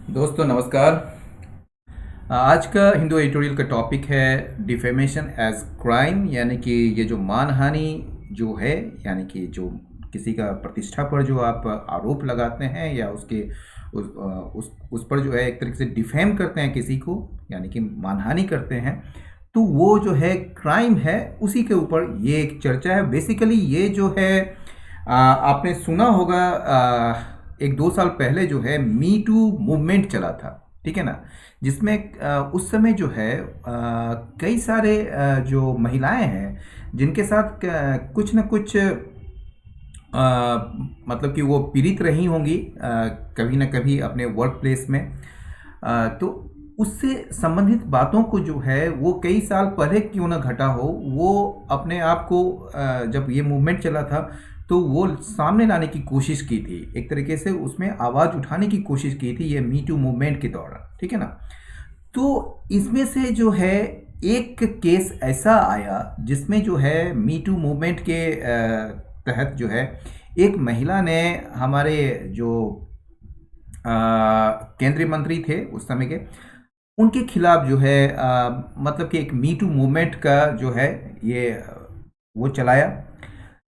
दोस्तों नमस्कार। आज का हिंदू एडिटोरियल का टॉपिक है डिफेमेशन एज क्राइम, यानी कि ये जो मानहानि जो है, यानी कि जो किसी का प्रतिष्ठा पर जो आप आरोप लगाते हैं या उसके उस पर जो है एक तरीके से डिफेम करते हैं किसी को, यानी कि मानहानि करते हैं, तो वो जो है क्राइम है। उसी के ऊपर ये एक चर्चा है। बेसिकली ये जो है आपने सुना होगा, एक दो साल पहले जो है मी टू मूवमेंट चला था, ठीक है ना, जिसमें उस समय जो है कई सारे जो महिलाएं हैं जिनके साथ कुछ न कुछ मतलब कि वो पीड़ित रही होंगी कभी ना कभी अपने वर्क प्लेस में। तो उससे संबंधित बातों को जो है वो कई साल पहले क्यों ना घटा हो, वो अपने आप को जब ये मूवमेंट चला था तो वो सामने लाने की कोशिश की थी, एक तरीके से उसमें आवाज़ उठाने की कोशिश की थी ये मी टू मूवमेंट के दौरान, ठीक है ना। तो इसमें से जो है एक केस ऐसा आया जिसमें जो है मी टू मूवमेंट के तहत जो है एक महिला ने हमारे जो केंद्रीय मंत्री थे उस समय के, उनके खिलाफ जो है मतलब कि एक मी टू मूवमेंट का जो है ये वो चलाया,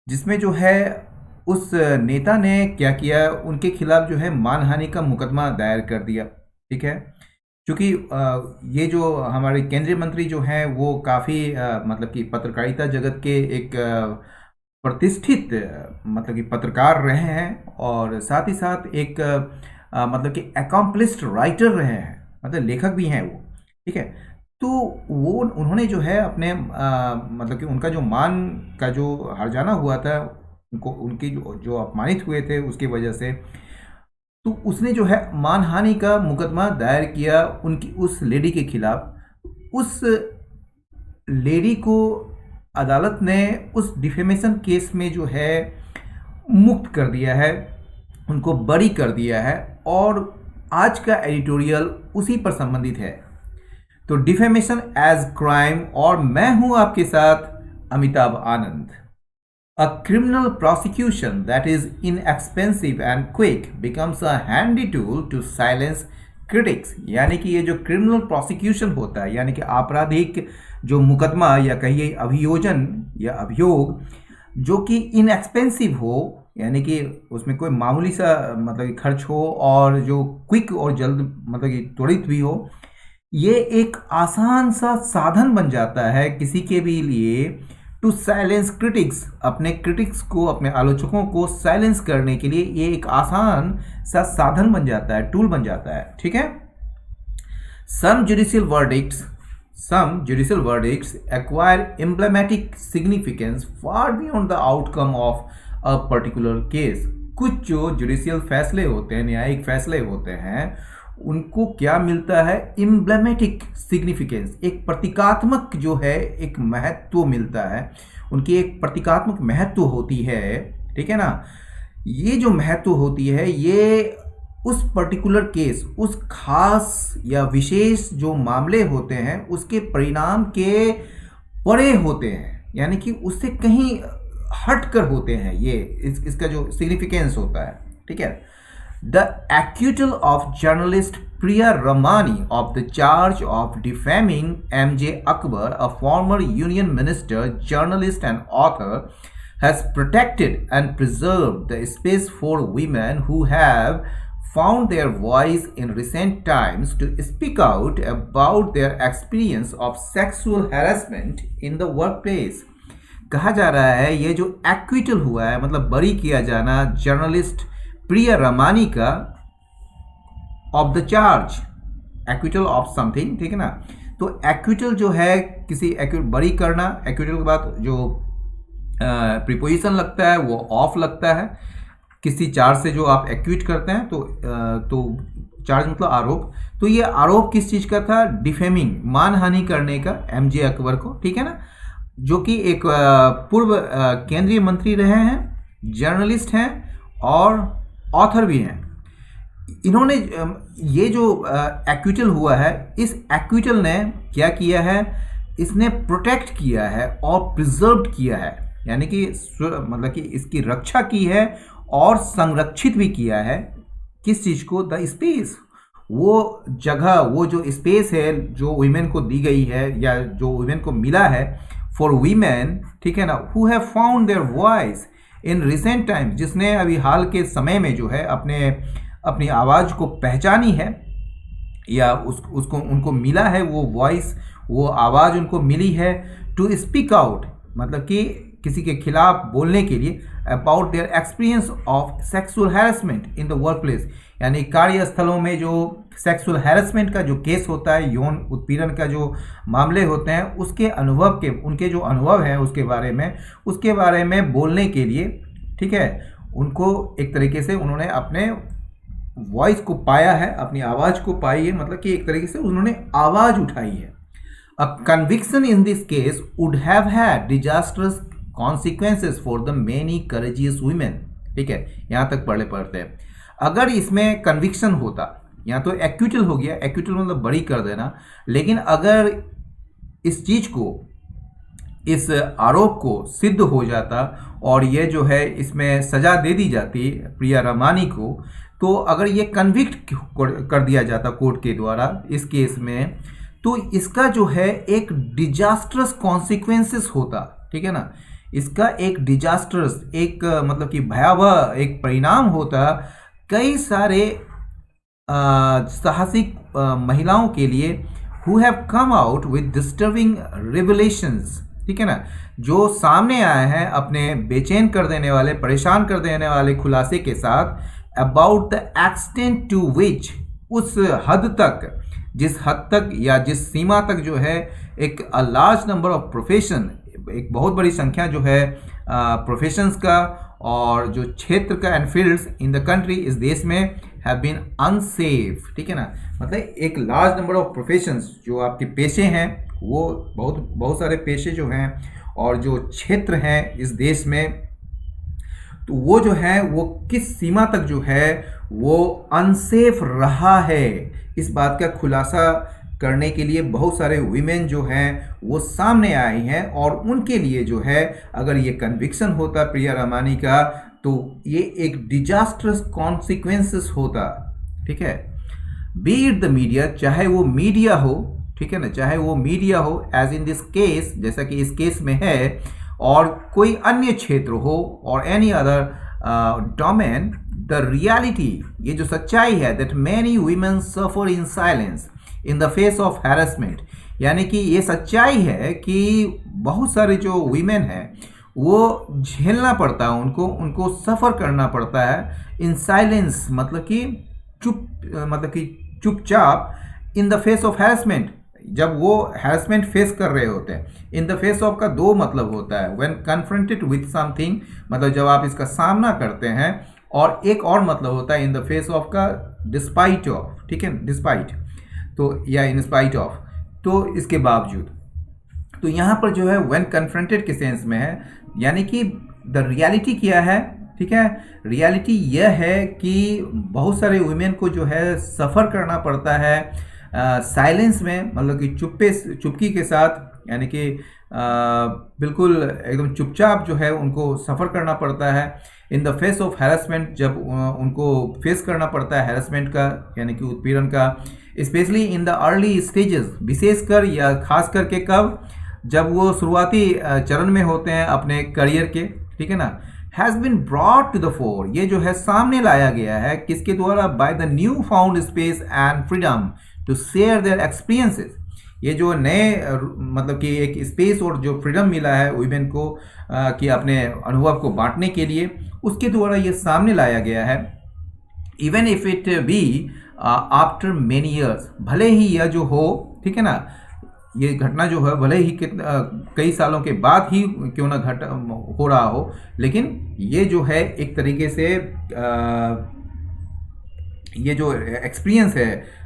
जिसमें जो है उस नेता ने क्या किया, उनके खिलाफ जो है मानहानि का मुकदमा दायर कर दिया, ठीक है। क्योंकि ये जो हमारे केंद्रीय मंत्री जो हैं वो काफ़ी मतलब कि पत्रकारिता जगत के एक प्रतिष्ठित मतलब कि पत्रकार रहे हैं, और साथ ही साथ एक मतलब कि अकम्प्लिस्ड राइटर रहे हैं, मतलब लेखक भी हैं वो, ठीक है। तो वो उन्होंने जो है अपने मतलब कि उनका जो मान का जो हर्जाना हुआ था, उनको उनकी जो अपमानित हुए थे उसकी वजह से, तो उसने जो है मानहानि का मुकदमा दायर किया उनकी उस लेडी के खिलाफ। उस लेडी को अदालत ने उस डिफेमेशन केस में जो है मुक्त कर दिया है, उनको बरी कर दिया है, और आज का एडिटोरियल उसी पर संबंधित है। तो डिफेमेशन एज क्राइम, और मैं हूं आपके साथ अमिताभ आनंद। A criminal prosecution that is inexpensive and quick becomes a handy tool to silence critics। यानी कि ये जो क्रिमिनल प्रोसिक्यूशन होता है, यानी कि आपराधिक जो मुकदमा या कहिए अभियोजन या अभियोग, जो कि इनएक्सपेंसिव हो, यानी कि उसमें कोई मामूली सा मतलब कि खर्च हो, और जो क्विक और जल्द मतलब कि त्वरित भी हो, ये एक आसान सा साधन बन जाता है किसी के भी लिए टू साइलेंस क्रिटिक्स। अपने क्रिटिक्स को, अपने आलोचकों को साइलेंस करने के लिए ये एक आसान सा साधन बन जाता है, टूल बन जाता है, ठीक है। Some judicial verdicts, some judicial verdicts acquire emblematic significance far beyond the outcome of a particular case। कुछ जो जुडिशियल फैसले होते हैं, न्यायिक फैसले होते हैं, उनको क्या मिलता है, एम्ब्लेमेटिक सिग्निफिकेंस, एक प्रतीकात्मक जो है एक महत्व मिलता है, उनकी एक प्रतीकात्मक महत्व होती है, ठीक है ना। ये जो महत्व होती है ये उस पर्टिकुलर केस, उस खास या विशेष जो मामले होते हैं उसके परिणाम के परे होते हैं, यानी कि उससे कहीं हट कर होते हैं। ये इसका जो सिग्निफिकेंस होता है, ठीक है। The acquittal of journalist Priya Ramani of the charge of defaming M.J. Akbar, a former union minister, journalist and author, has protected and preserved the space for women who have found their voice in recent times to speak out about their experience of sexual harassment in the workplace। कहा जा रहा है ये जो acquittal हुआ है, मतलब बरी किया जाना जर्नलिस्ट प्रिया रमानी का, of the charge, acquittal of something, ठीक है ना। तो एक्विटल जो है किसी बरी करना, एक्विटल के बाद जो प्रीपोजिशन लगता है वो ऑफ लगता है। किसी चार्ज से जो आप एक्विट करते हैं तो चार्ज मतलब आरोप। तो ये आरोप किस चीज़ का था, डिफेमिंग, मानहानि करने का एमजे अकबर को, ठीक है ना, जो कि एक पूर्व केंद्रीय मंत्री रहे हैं, जर्नलिस्ट हैं और ऑथर भी हैं। इन्होंने ये जो एक्विटल हुआ है, इस एक्विटल ने क्या किया है, इसने प्रोटेक्ट किया है और प्रिजर्व किया है, यानी कि मतलब कि इसकी रक्षा की है और संरक्षित भी किया है। किस चीज़ को, द स्पेस, वो जगह, वो जो स्पेस है जो वीमेन को दी गई है या जो वीमेन को मिला है, फॉर वीमेन, ठीक है ना, who have found their voice in recent times, जिसने अभी हाल के समय में जो है अपनी आवाज़ को पहचानी है, या उसको उनको मिला है वो वॉइस, वो आवाज़ उनको मिली है, टू स्पीक आउट, मतलब कि किसी के खिलाफ बोलने के लिए, about their experience of sexual harassment in the work place, यानी कार्यस्थलों में जो सेक्सुअल हैरेसमेंट का जो केस होता है, यौन उत्पीड़न का जो मामले होते हैं, उसके अनुभव के, उनके जो अनुभव हैं उसके बारे में बोलने के लिए, ठीक है, उनको एक तरीके से उन्होंने अपने वॉइस को पाया है, अपनी आवाज़ को पाई है, मतलब कि एक तरीके से उन्होंने आवाज़ उठाई है। A conviction in this case would have had disasters consequences for the many courageous women, ठीक है, यहाँ तक पढ़ते हैं। अगर इसमें कन्विक्शन होता, यहाँ तो एक्यूटल हो गया, एक्यूटल मतलब बड़ी कर देना, लेकिन अगर इस चीज़ को, इस आरोप को सिद्ध हो जाता और ये जो है इसमें सज़ा दे दी जाती प्रिया रमानी को, तो अगर ये कन्विक्ट कर दिया जाता कोर्ट के द्वारा इस केस में, तो इसका जो है एक डिजास्टरस कॉन्सिक्वेंसेस होता, ठीक है ना, इसका एक डिजास्टरस, एक मतलब कि भयावह एक परिणाम होता कई सारे साहसिक महिलाओं के लिए, who have come out with disturbing revelations, ठीक है ना, जो सामने आए हैं अपने बेचैन कर देने वाले, परेशान कर देने वाले खुलासे के साथ, अबाउट द एक्सटेंट टू विच, उस हद तक, जिस हद तक या जिस सीमा तक जो है एक लार्ज नंबर ऑफ प्रोफेशन, एक बहुत बड़ी संख्या जो है प्रोफेशंस का और जो क्षेत्र का and fields in the country, इस देश में, हैव बीन अनसेफ, ठीक है ना, मतलब एक लार्ज नंबर ऑफ प्रोफेशंस, जो आपके पेशे हैं, वो बहुत सारे पेशे जो हैं और जो क्षेत्र हैं इस देश में, तो वो जो है वो किस सीमा तक जो है वो अनसेफ रहा है, इस बात का खुलासा करने के लिए बहुत सारे वीमेन जो हैं वो सामने आई हैं, और उनके लिए जो है अगर ये कन्विक्शन होता प्रिया रमानी का, तो ये एक डिजास्टरस कॉन्सिक्वेंसेस होता, ठीक है। बी इट द मीडिया, चाहे वो मीडिया हो, ठीक है ना, चाहे वो मीडिया हो, एज इन दिस केस, जैसा कि इस केस में है, और कोई अन्य क्षेत्र हो, और any other domain, the reality, ये जो सच्चाई है, that many women suffer in silence in the face of harassment, यानी कि ये सच्चाई है कि बहुत सारे जो वीमेन हैं वो झेलना पड़ता है, उनको सफ़र करना पड़ता है इन साइलेंस, मतलब कि चुपचाप, in the face of harassment, जब वो हैरेसमेंट फेस कर रहे होते हैं। इन द फेस ऑफ का दो मतलब होता है, व्हेन कन्फ्रंटेड विथ समथिंग, मतलब जब आप इसका सामना करते हैं, और एक और मतलब होता है इन द फेस ऑफ का डिस्पाइट ऑफ, ठीक है, डिस्पाइट, तो या इन स्पाइट ऑफ, तो इसके बावजूद, तो यहाँ पर जो है व्हेन कन्फ्रंटेड के सेंस में है, यानी कि द रियलिटी क्या है, ठीक है, रियलिटी यह है कि बहुत सारे वुमेन को जो है सफ़र करना पड़ता है साइलेंस में, मतलब कि चुपकी के साथ, यानी कि बिल्कुल एकदम चुपचाप जो है उनको सफ़र करना पड़ता है in the face of harassment, जब उनको फेस करना पड़ता है हैरेसमेंट का, यानी कि उत्पीड़न का, specially in the early stages, विशेषकर या खास करके कब, जब वो शुरुआती चरण में होते हैं अपने करियर के, ठीक है ना, has been brought to the fore, ये जो है सामने लाया गया है, किसके द्वारा, by the new found space and freedom to share their experiences, ये जो नए मतलब कि एक स्पेस और जो फ्रीडम मिला है वीमेन को कि अपने अनुभव को बांटने के लिए, उसके द्वारा ये सामने लाया गया है। Even if it be after many years, भले ही यह जो हो, ठीक है ना, ये घटना जो है भले ही कई सालों के बाद ही क्यों ना हो रहा हो, लेकिन ये जो है एक तरीके से ये जो एक्सपीरियंस है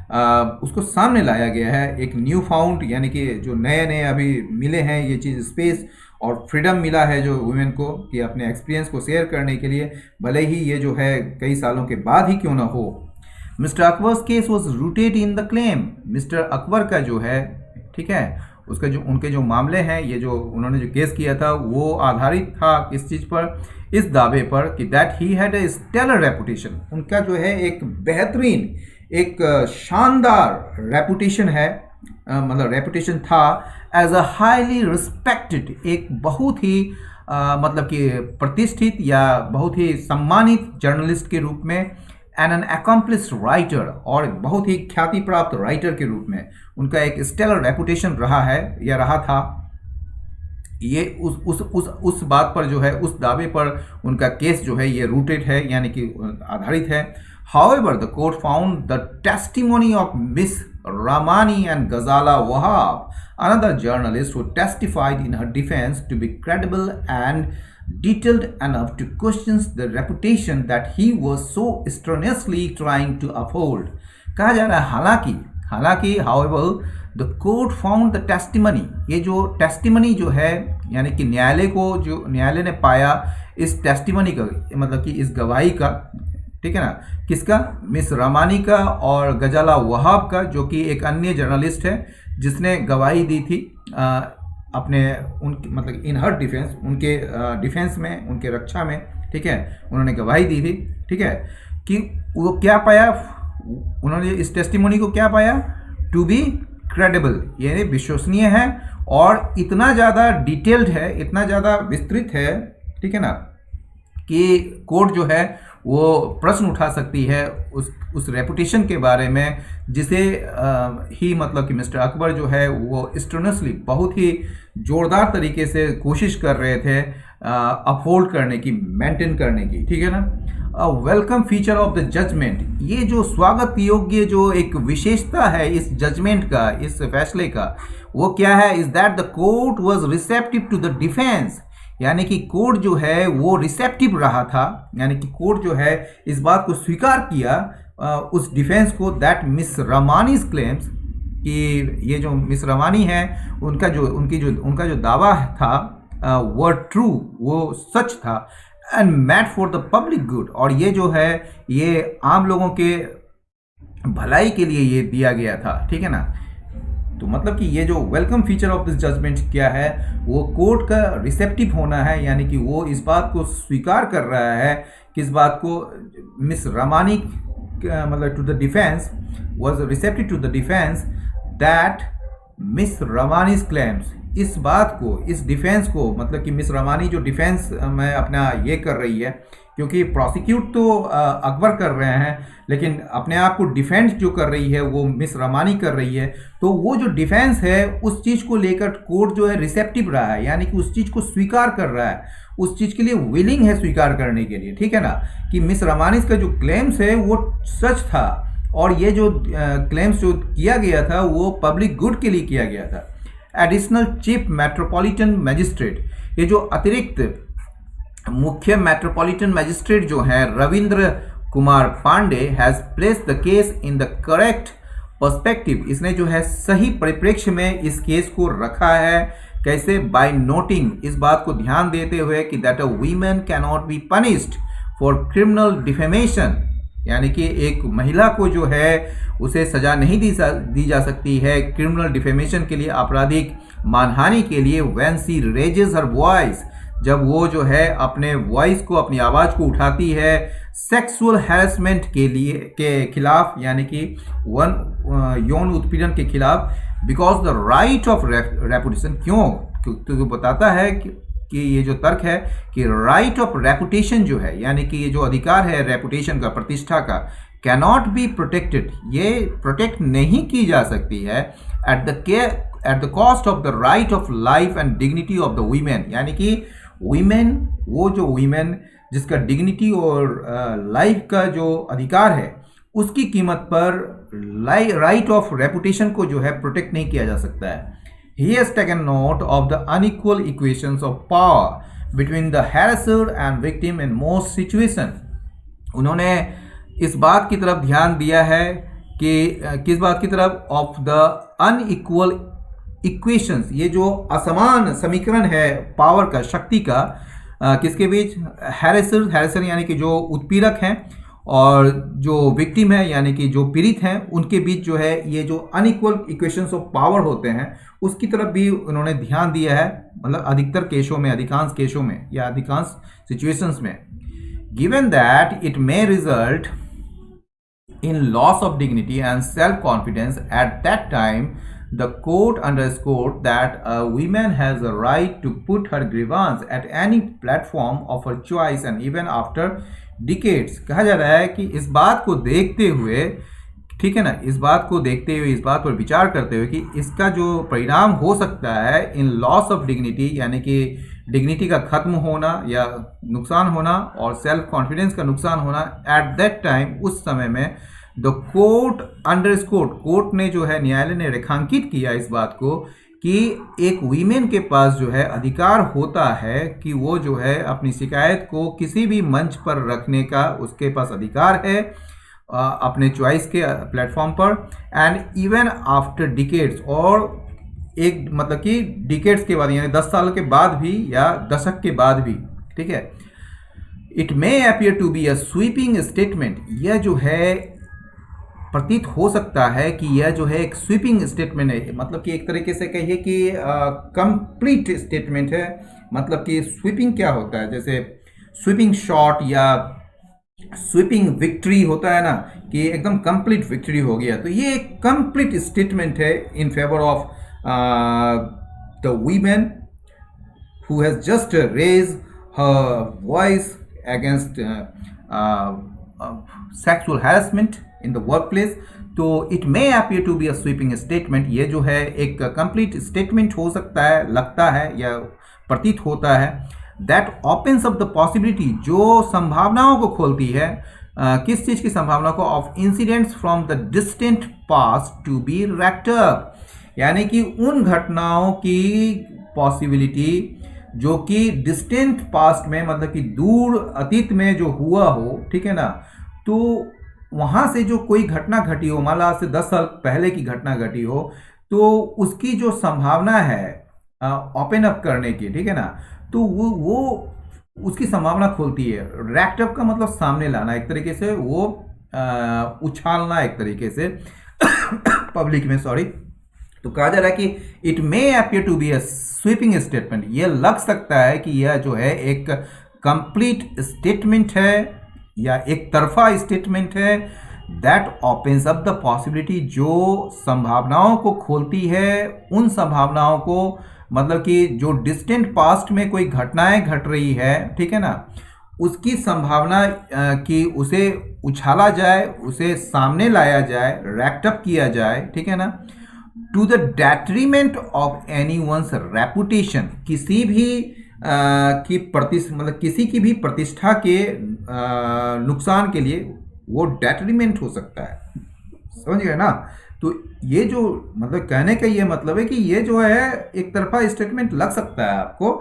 उसको सामने लाया गया है, एक न्यू फाउंड, यानी कि जो नए अभी मिले हैं ये चीज़, स्पेस और फ्रीडम मिला है जो वुमेन को कि अपने एक्सपीरियंस को शेयर करने के लिए, भले ही ये जो है कई सालों के बाद ही क्यों ना हो। Mister Akbar's case was rooted in the claim, mister Akbar का जो है, ठीक है, उसका जो उनके जो मामले हैं, ये जो उन्होंने जो केस किया था वो आधारित था किस चीज़ पर, इस दावे पर कि that he had a stellar reputation, उनका जो है एक बेहतरीन, एक शानदार रेपुटेशन है, मतलब रेपुटेशन था एज अ हाईली रिस्पेक्टेड, एक बहुत ही मतलब कि प्रतिष्ठित या बहुत ही सम्मानित जर्नलिस्ट के रूप में, एंड एन अकम्प्लिस्ड राइटर, और बहुत ही ख्याति प्राप्त राइटर के रूप में उनका एक स्टेलर रेपुटेशन रहा है या रहा था। ये उस बात पर जो है, उस दावे पर उनका केस जो है ये रूटेड है, यानी कि आधारित है। However, the court found the testimony of Miss Ramani and Ghazala Wahab, another journalist who testified in her defense, to be credible and detailed enough to question the reputation that he was so strenuously trying to uphold. कहा जा रहा है हालांकि however the court found the testimony, ये जो testimony जो है, यानी कि न्यायालय ने पाया इस टेस्टिमनी का, मतलब कि इस गवाही का, ठीक है ना, किसका, मिस रामानी का और गजाला वहाब का, जो कि एक अन्य जर्नलिस्ट है जिसने गवाही दी थी अपने उनकी मतलब इन हर डिफेंस, उनके डिफेंस में, उनके रक्षा में, ठीक है, उन्होंने गवाही दी थी, ठीक है, कि वो क्या पाया, उन्होंने इस टेस्टिमोनी को क्या पाया, टू बी क्रेडिबल, यानी विश्वसनीय है और इतना ज़्यादा डिटेल्ड है, इतना ज़्यादा विस्तृत है, ठीक है ना, कि कोर्ट जो है वो प्रश्न उठा सकती है उस रेपुटेशन के बारे में, जिसे ही मतलब कि मिस्टर अकबर जो है वो स्ट्रेनसली, बहुत ही जोरदार तरीके से कोशिश कर रहे थे अपहोल्ड करने की, मेंटेन करने की, ठीक है ना। Welcome feature of the judgment, ये जो स्वागत योग्य जो एक विशेषता है इस जजमेंट का, इस फैसले का, वो क्या है, is that the court was receptive to the defence, यानी कि कोर्ट जो है वो रिसेप्टिव रहा था, यानी कि कोर्ट जो है इस बात को स्वीकार किया उस डिफेंस को, दैट मिस रामानीज क्लेम्स, कि ये जो मिस रामानी है उनका जो दावा था वो ट्रू, वो सच था, and meant for the public good, और ये जो है ये आम लोगों के भलाई के लिए ये दिया गया था, ठीक है ना। तो मतलब कि ये जो welcome feature of this judgment क्या है, वो कोर्ट का रिसेप्टिव होना है, यानी कि वो इस बात को स्वीकार कर रहा है, किस बात को, मिस रामानी मतलब to the defence was receptive to the defence that Miss Ramani's claims, इस बात को, इस डिफेंस को, मतलब कि मिस रामानी जो डिफेंस में अपना ये कर रही है, क्योंकि प्रोसिक्यूट तो अकबर कर रहे हैं, लेकिन अपने आप को डिफेंस जो कर रही है वो मिस रामानी कर रही है, तो वो जो डिफेंस है उस चीज़ को लेकर कोर्ट जो है रिसेप्टिव रहा है, यानी कि उस चीज़ को स्वीकार कर रहा है, उस चीज़ के लिए विलिंग है स्वीकार करने के लिए, ठीक है ना, कि मिस रामानी का जो क्लेम्स है वो सच था, और ये जो क्लेम्स जो किया गया था वो पब्लिक गुड के लिए किया गया था। एडिशनल चीफ मेट्रोपॉलिटन मजिस्ट्रेट, ये जो अतिरिक्त मुख्य मेट्रोपॉलिटन मजिस्ट्रेट जो है Ravindra Kumar Pandey, has place the case in the correct perspective, इसने जो है सही परिप्रेक्ष्य में इस केस को रखा है, कैसे, बाय नोटिंग, इस बात को ध्यान देते हुए कि that a women can not be punished for criminal defamation, यानी कि एक महिला को जो है उसे सजा नहीं दी जा सकती है क्रिमिनल डिफेमेशन के लिए, आपराधिक मानहानि के लिए, when she raises her voice, जब वो जो है अपने वॉइस को, अपनी आवाज़ को उठाती है सेक्सुअल हैरेसमेंट के खिलाफ, यानी कि यौन उत्पीड़न के खिलाफ, because the right of reputation, क्यों, तो बताता है कि ये जो तर्क है कि राइट ऑफ रेपुटेशन जो है, यानी कि ये जो अधिकार है रेपुटेशन का, प्रतिष्ठा का, कैनॉट बी प्रोटेक्टेड, ये प्रोटेक्ट नहीं की जा सकती है at the cost of the right of life and dignity of the women, यानी कि वीमेन, वो जो वीमेन जिसका डिग्निटी और लाइफ का जो अधिकार है, उसकी कीमत पर राइट ऑफ रेपुटेशन को जो है प्रोटेक्ट नहीं किया जा सकता है। He has taken note of the unequal equations of power between the harasser and victim in most situations. उन्होंने इस बात की तरफ ध्यान दिया है कि किस बात की तरफ, ऑफ द अनइक्वल इक्वेशंस, ये जो असमान समीकरण है पावर का, शक्ति का, किसके बीच, हैरेसर यानी कि जो उत्पीड़क हैं, और जो विक्टिम है यानी कि जो पीड़ित हैं, उनके बीच जो है ये जो अनइक्वल इक्वेशंस ऑफ पावर होते हैं, उसकी तरफ भी उन्होंने ध्यान दिया है, मतलब अधिकतर केसों में, अधिकांश केसों में या अधिकांश सिचुएशंस में। Given that it may result in loss of dignity and self-confidence. At that time, the court underscored that a woman has a right to put her grievance at any platform of her choice and even after decades. कहा जा रहा है कि इस बात को देखते हुए, ठीक है ना, इस बात को देखते हुए, इस बात पर विचार करते हुए कि इसका जो परिणाम हो सकता है इन लॉस ऑफ डिग्निटी, यानी कि डिग्निटी का खत्म होना या नुकसान होना और सेल्फ कॉन्फिडेंस का नुकसान होना, एट दैट टाइम, उस समय में द कोर्ट अंडरस्कोर्ड, कोर्ट ने जो है, न्यायालय ने रेखांकित किया इस बात को कि एक वीमेन के पास जो है अधिकार होता है कि वो जो है अपनी शिकायत को किसी भी मंच पर रखने का उसके पास अधिकार है अपने चॉइस के प्लेटफॉर्म पर, एंड इवन आफ्टर डिकेड्स, और एक मतलब कि डिकेड्स के बाद यानी 10 साल के बाद भी या दशक के बाद भी, ठीक है। It may appear to be a sweeping statement, यह जो है प्रतीत हो सकता है कि यह जो है एक स्वीपिंग स्टेटमेंट है, मतलब कि एक तरीके से कहिए कि कंप्लीट स्टेटमेंट है। मतलब कि स्वीपिंग क्या होता है, जैसे स्वीपिंग शॉट या स्वीपिंग विक्ट्री होता है ना, कि एकदम कंप्लीट विक्ट्री हो गया, तो ये एक कंप्लीट स्टेटमेंट है in favour of the women who has just raised her voice against sexual harassment in the workplace. तो it may appear to be a sweeping statement, ये जो है एक complete statement हो सकता है, लगता है या प्रतीत होता है, that opens up the possibility, जो संभावनाओं को खोलती है, किस चीज़ की संभावना को, of incidents from the distant past to be racked up, यानी कि उन घटनाओं की पॉसिबिलिटी जो कि डिस्टेंट पास्ट में, मतलब कि दूर अतीत में जो हुआ हो, ठीक है ना, तो वहाँ से जो कोई घटना घटी हो, मान लो आज से 10 साल पहले की घटना घटी हो, तो उसकी जो संभावना है ओपन अप करने की, ठीक है ना, तो वो उसकी संभावना खोलती है। रैक्ट अप का मतलब सामने लाना, एक तरीके से वो उछालना, एक तरीके से पब्लिक में, सॉरी। तो कहा जा रहा है कि it may appear to be a sweeping statement, यह लग सकता है कि यह जो है एक कंप्लीट स्टेटमेंट है या एक तरफा स्टेटमेंट है, that opens up the possibility, जो संभावनाओं को खोलती है, उन संभावनाओं को, मतलब कि जो डिस्टेंट पास्ट में कोई घटनाएं घट रही है, ठीक है ना, उसकी संभावना कि उसे उछाला जाए, उसे सामने लाया जाए, रैक्ट अप किया जाए, ठीक है ना, to the detriment of any one's reputation, किसी भी की मतलब किसी की भी प्रतिष्ठा के नुकसान के लिए वो डेट्रीमेंट हो सकता है, समझ गए ना। तो ये जो मतलब कहने का ये मतलब है कि ये जो है एक तरफा स्टेटमेंट लग सकता है आपको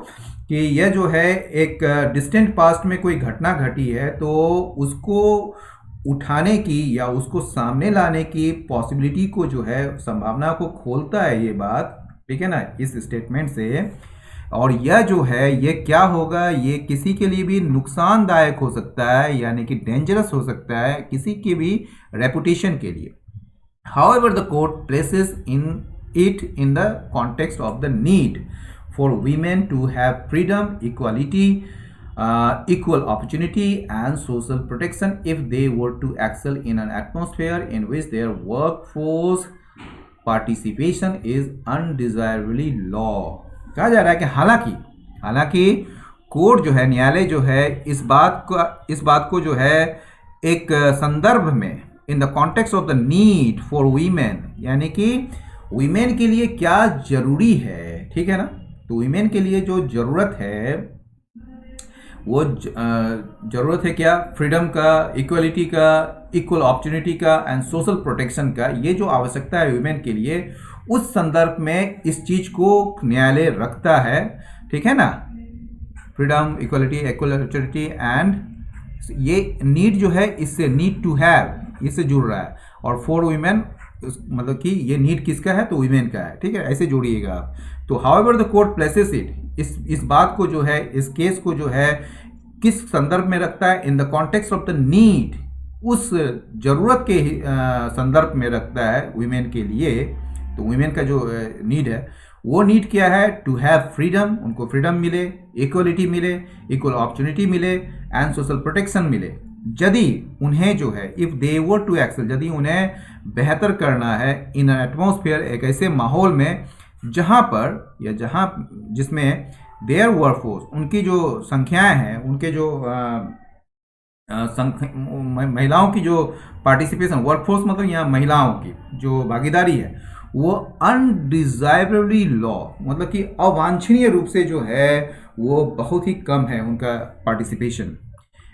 कि यह जो है एक डिस्टेंट पास्ट में कोई घटना घटी है, तो उसको उठाने की या उसको सामने लाने की पॉसिबिलिटी को जो है, संभावना को खोलता है ये बात, ठीक है ना, इस स्टेटमेंट से। और यह जो है ये क्या होगा, ये किसी के लिए भी नुकसानदायक हो सकता है, यानी कि डेंजरस हो सकता है किसी की भी रेपुटेशन के लिए। However, the court places it in the context of the need for women to have freedom, equality, equal opportunity and social protection if they were to excel in an atmosphere in which their workforce participation is undesirably low. कहा जा रहा है कि हालांकि court जो है, न्यायालय जो है, इस बात को जो है एक संदर्भ में, in the context of the need for women, यानी कि वीमेन के लिए क्या जरूरी है, ठीक है ना, तो वीमेन के लिए जो जरूरत है वो जरूरत है क्या, फ्रीडम का, इक्वलिटी का, इक्वल अपॉर्चुनिटी का एंड सोशल प्रोटेक्शन का, ये जो आवश्यकता है वीमेन के लिए, उस संदर्भ में इस चीज को न्यायालय रखता है, ठीक है ना, freedom, equality, equal opportunity and ये नीड जो है, इससे नीड टू हैव, इससे जुड़ रहा है, और फॉर वीमेन मतलब कि ये नीड किसका है, तो वीमेन का है, ठीक है, ऐसे जोड़िएगा आप। तो however the court places it, इस बात को जो है, इस केस को जो है किस संदर्भ में रखता है, in the context of the need, उस जरूरत के संदर्भ में रखता है वीमेन के लिए। तो वीमेन का जो नीड है, वो नीड क्या है, टू हैव फ्रीडम, उनको फ्रीडम मिले, इक्वलिटी मिले, इक्वल अपॉर्चुनिटी मिले एंड सोशल प्रोटेक्शन मिले, यदि उन्हें जो है if they were to excel, यदि उन्हें बेहतर करना है इन एटमॉस्फेयर, एक ऐसे माहौल में जहाँ पर या जहाँ जिसमें देयर वर्कफोर्स, उनकी जो संख्याएं हैं, उनके जो महिलाओं की जो पार्टिसिपेशन, वर्कफोर्स मतलब यहाँ महिलाओं की जो भागीदारी है वो अनडिजायरेबली लॉ, मतलब कि अवांछनीय रूप से जो है वो बहुत ही कम है उनका पार्टिसिपेशन।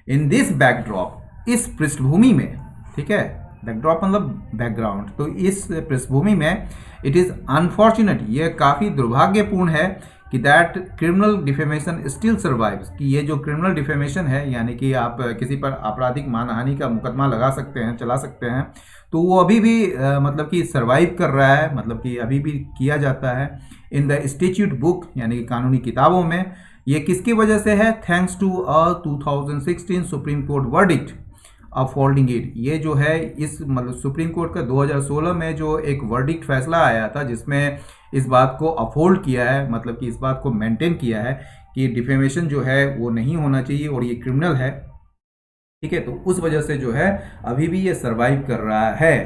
इन दिस बैकड्रॉप, इस पृष्ठभूमि में, ठीक है, बैकड्रॉप मतलब बैकग्राउंड, तो इस पृष्ठभूमि में इट इज़ अनफॉर्चुनेट, ये काफ़ी दुर्भाग्यपूर्ण है कि that criminal defamation still survives, कि ये जो क्रिमिनल डिफेमेशन है, यानी कि आप किसी पर आपराधिक मानहानि का मुकदमा लगा सकते हैं, चला सकते हैं, तो वो अभी भी मतलब कि सर्वाइव कर रहा है, मतलब कि अभी भी किया जाता है इन द स्टैट्यूट बुक, यानी कि कानूनी किताबों में। ये किसकी वजह से है? Thanks to a 2016 supreme court verdict upholding it. ये जो है इस मतलब सुप्रीम कोर्ट का 2016 में जो एक वर्डिक्ट फैसला आया था जिसमें इस बात को अपहोल्ड किया है, मतलब कि इस बात को मेंटेन किया है कि डिफेमेशन जो है वो नहीं होना चाहिए और ये क्रिमिनल है, ठीक है। तो उस वजह से जो है अभी भी ये सर्वाइव कर रहा है।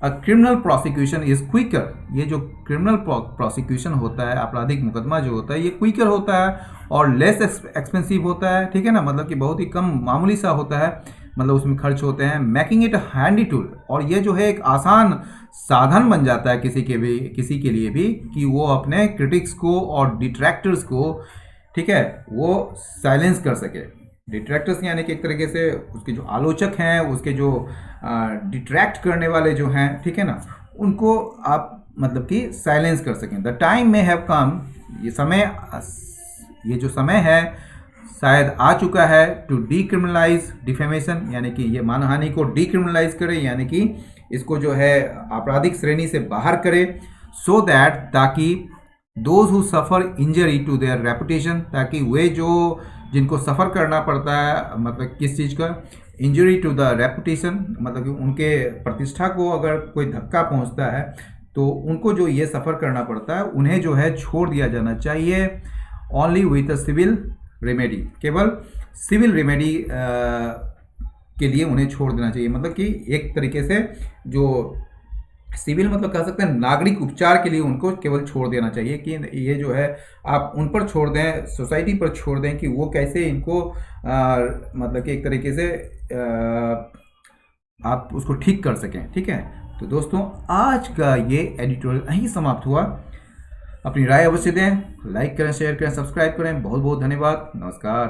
A criminal prosecution is quicker, ये जो क्रिमिनल प्रोसिक्यूशन होता है, आपराधिक मुकदमा जो होता है, ये क्विकर होता है और लेस एक्सपेंसिव होता है, ठीक है ना, मतलब कि बहुत ही कम मामूली सा होता है, मतलब उसमें खर्च होते हैं, मेकिंग इट हैंडी टूल, और ये जो है एक आसान साधन बन जाता है किसी के लिए भी कि वो अपने क्रिटिक्स को और डिट्रैक्टर्स को, ठीक है, वो साइलेंस कर सके। डिट्रैक्टर्स यानी कि एक तरीके से उसके जो आलोचक हैं, उसके जो डिट्रैक्ट करने वाले जो हैं, ठीक है ना, उनको आप मतलब कि साइलेंस कर सकें। द टाइम में हैव कम, ये जो समय है शायद आ चुका है टू डीक्रिमिनलाइज डिफेमेशन, यानी कि ये मानहानि को डीक्रिमिनलाइज करे, यानी कि इसको जो है आपराधिक श्रेणी से बाहर करे, सो दैट, ताकि those who suffer injury to their reputation, ताकि वे जो जिनको सफ़र करना पड़ता है, मतलब किस चीज़ का, इंजरी टू द रेपुटेशन, मतलब कि उनके प्रतिष्ठा को अगर कोई धक्का पहुंचता है तो उनको जो ये सफ़र करना पड़ता है उन्हें जो है छोड़ दिया जाना चाहिए। Only with a civil remedy, केवल सिविल रेमेडी के लिए उन्हें छोड़ देना चाहिए, मतलब कि एक तरीके से जो सिविल मतलब कह सकते हैं नागरिक उपचार के लिए उनको केवल छोड़ देना चाहिए कि ये जो है आप उन पर छोड़ दें, सोसाइटी पर छोड़ दें कि वो कैसे इनको मतलब कि एक तरीके से आप उसको ठीक कर सकें, ठीक है। तो दोस्तों आज का ये एडिटोरियल यहीं समाप्त हुआ। अपनी राय अवश्य दें, लाइक करें, शेयर करें, सब्सक्राइब करें। बहुत बहुत धन्यवाद, नमस्कार।